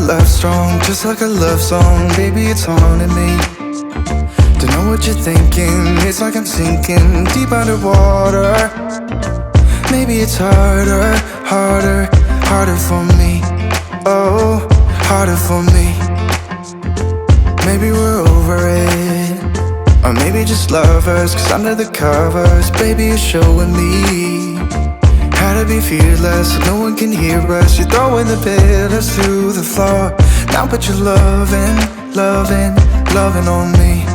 love strong, just like a love song. Baby, it's haunting me. Don't know what you're thinking. It's like I'm sinking deep underwater. Maybe it's harder, harder, harder for me. Oh, harder for me. Maybe we're over it, or maybe just lovers. Cause under the covers, baby, you're showing me how to be fearless so no one can hear us. You're throwing the pillars through the floor. Now put your loving, loving, loving on me.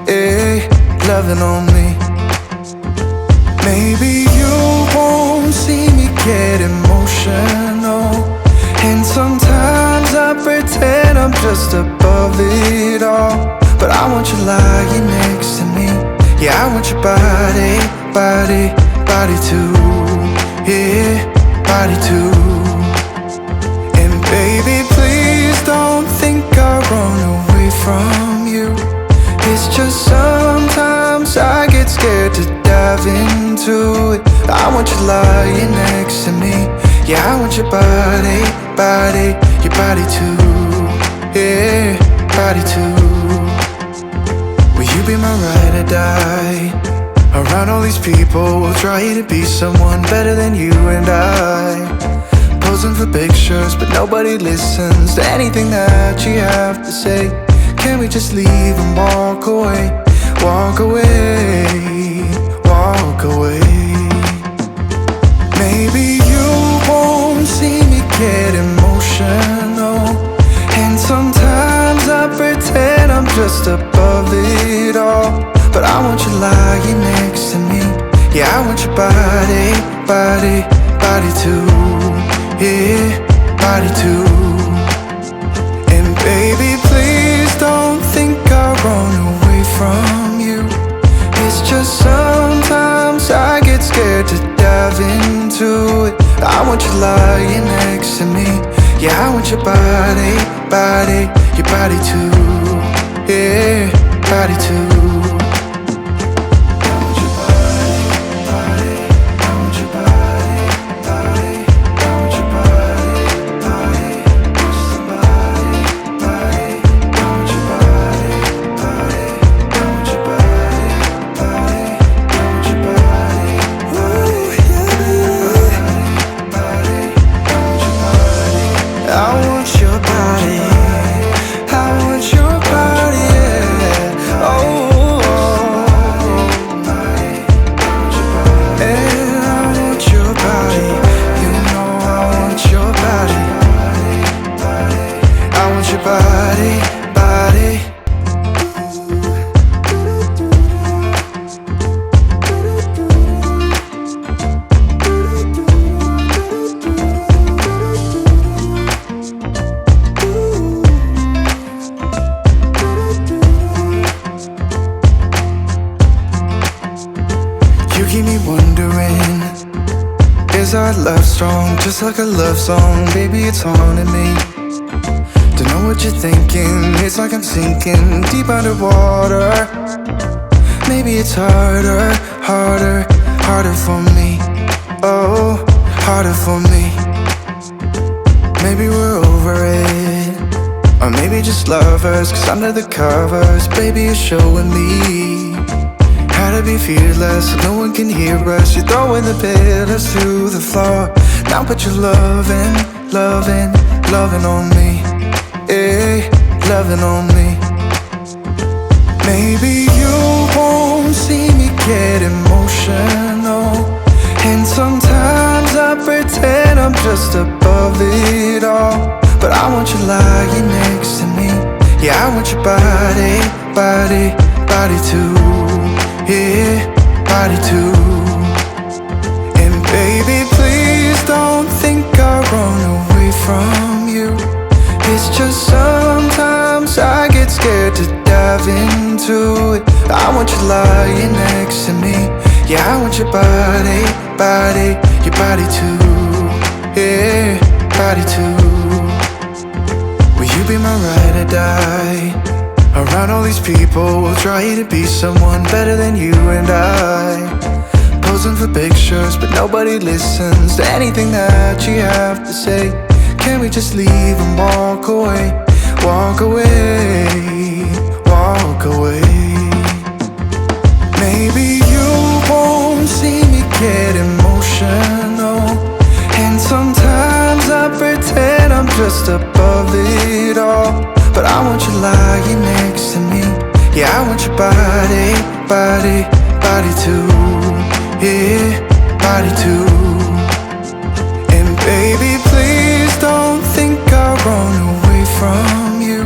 Eh, loving on me. Maybe you won't see me get emotional, and sometimes I pretend I'm just above it all. But I want you lying next to me. Yeah, I want your body, body, body too. Yeah, body too. And baby, please don't think I run away from you. It's just sometimes I get scared to dive into it. I want you lying next to me. Yeah, I want your body, body, your body too. Yeah, body too. Will you be my ride or die? Around all these people, we'll try to be someone better than you and I. Posing for pictures, but nobody listens to anything that you have to say. Can we just leave and walk away? Walk away, walk away. Maybe you won't see me get emotional, and sometimes I pretend I'm just above it all. But I want you lying next to me. Yeah, I want your body, body, body too. Yeah, body too. And baby, please don't think I run away from you. It's just sometimes I get scared to dive into it. I want you lying next to me. Yeah, I want your body, body, your body too. Yeah, body too. Is our love strong, just like a love song? Baby, it's haunting me. Don't know what you're thinking. It's like I'm sinking deep underwater. Maybe it's harder, harder, harder for me. Oh, harder for me. Maybe we're over it, or maybe just lovers. Cause under the covers, baby, you're showing me how to be fearless so no one can hear us. You're throwing the pillars through the floor. Now put your loving, loving, loving on me. Eh, loving on me. Maybe you won't see me get emotional, and sometimes I pretend I'm just above it all. But I want you lying next to me. Yeah, I want your body, body, body too. Yeah, body too. And baby, please don't think I run away from you. It's just sometimes I get scared to dive into it. I want you lying next to me. Yeah, I want your body, body, your body too. Yeah, body too. Will you be my ride or die? Around all these people, we'll try to be someone better than you and I. Posing for pictures, but nobody listens to anything that you have to say. Can we just leave and walk away? Walk away, walk away. Maybe you won't see me get emotional, and sometimes I pretend I'm just above it all. But I want you lying next to me. Yeah, I want your body, body, body too. Yeah, body too. And baby, please don't think I'll run away from you.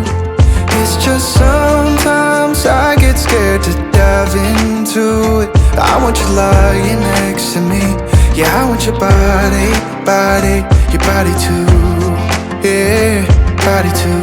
It's just sometimes I get scared to dive into it. I want you lying next to me. Yeah, I want your body, body, your body too. Yeah, body too.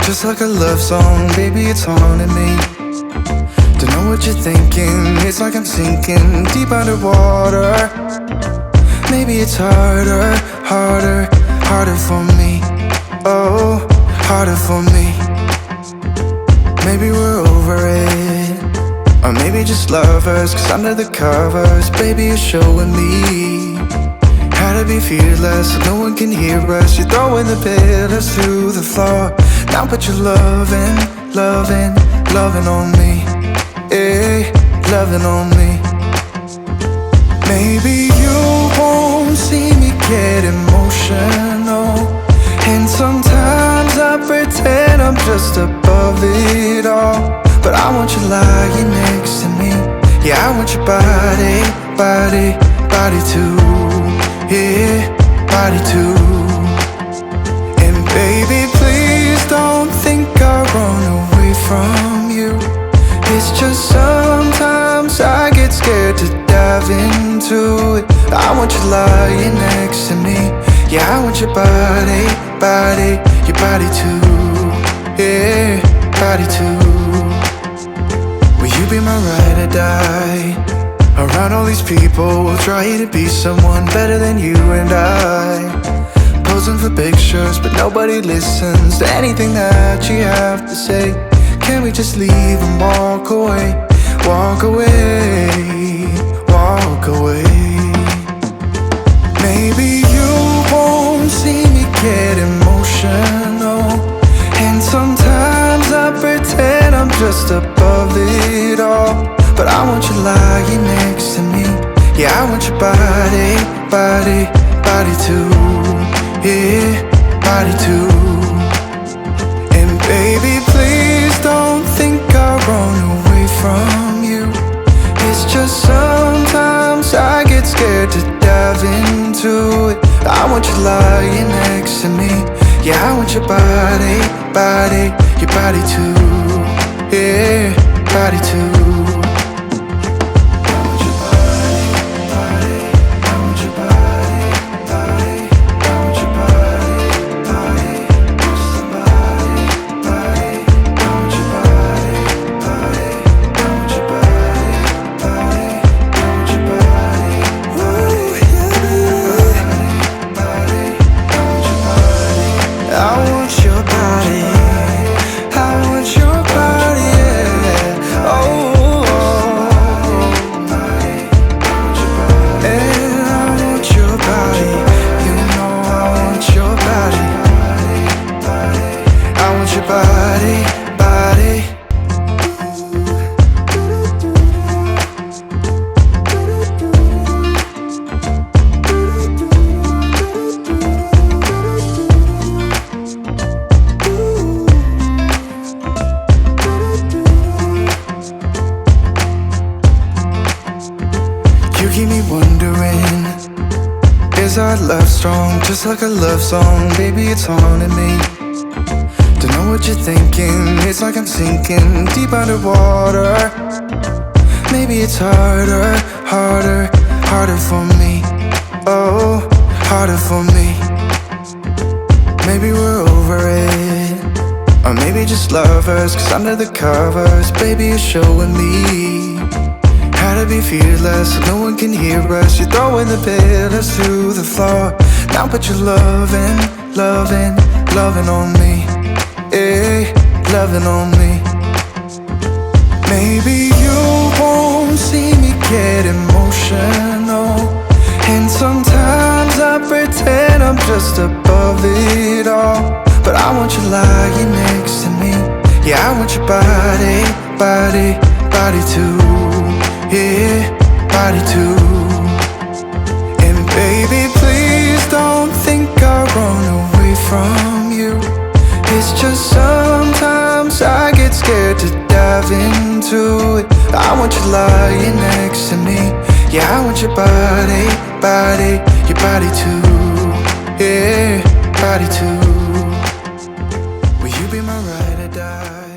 Just like a love song, baby, it's haunting me. Don't know what you're thinking, it's like I'm sinking deep underwater. Maybe it's harder, harder, harder for me. Oh, harder for me. Maybe we're over it, or maybe just lovers, 'cause under the covers, baby, you're showing me how to be fearless so no one can hear us. You're throwing the pillars through the floor. Now put your loving, loving, loving on me. Eh, loving on me. Maybe you won't see me get emotional, and sometimes I pretend I'm just above it all. But I want you lying next to me. Yeah, I want your body, body, body too. Yeah, body too. And baby, please don't think I'll run away from you. It's just sometimes I get scared to dive into it. I want you lying next to me. Yeah, I want your body, body, your body too. Yeah, body too. Will you be my ride or die? Around all these people, we'll try to be someone better than you and I. Posing for pictures, but nobody listens to anything that you have to say. Can we just leave and walk away? Walk away, walk away. Maybe you won't see me get emotional, and sometimes I pretend I'm just above it all. But I want you lying next to me. Yeah, I want your body, body, body too. Yeah, body too. And baby, please don't think I'll run away from you. It's just sometimes I get scared to dive into it. I want you lying next to me. Yeah, I want your body, body, your body too. Yeah, body too. love strong, just like a love song. Baby, it's haunting me. Don't know what you're thinking. It's like I'm sinking deep underwater. Maybe it's harder, harder, harder for me. Oh, harder for me. Maybe we're over it, or maybe just lovers. Cause under the covers, baby, you're showing me how to be fearless so no one can hear us. You're throwing the pillars through the floor. Now put your loving, loving, loving on me. Yeah, loving on me. Maybe you won't see me get emotional, and sometimes I pretend I'm just above it all. But I want you lying next to me. Yeah, I want your body, body, body too. Yeah, body too. And baby, please don't think I run away from you. It's just sometimes I get scared to dive into it. I want you lying next to me. Yeah, I want your body, body, your body too. Yeah, body too. Will you be my ride or die?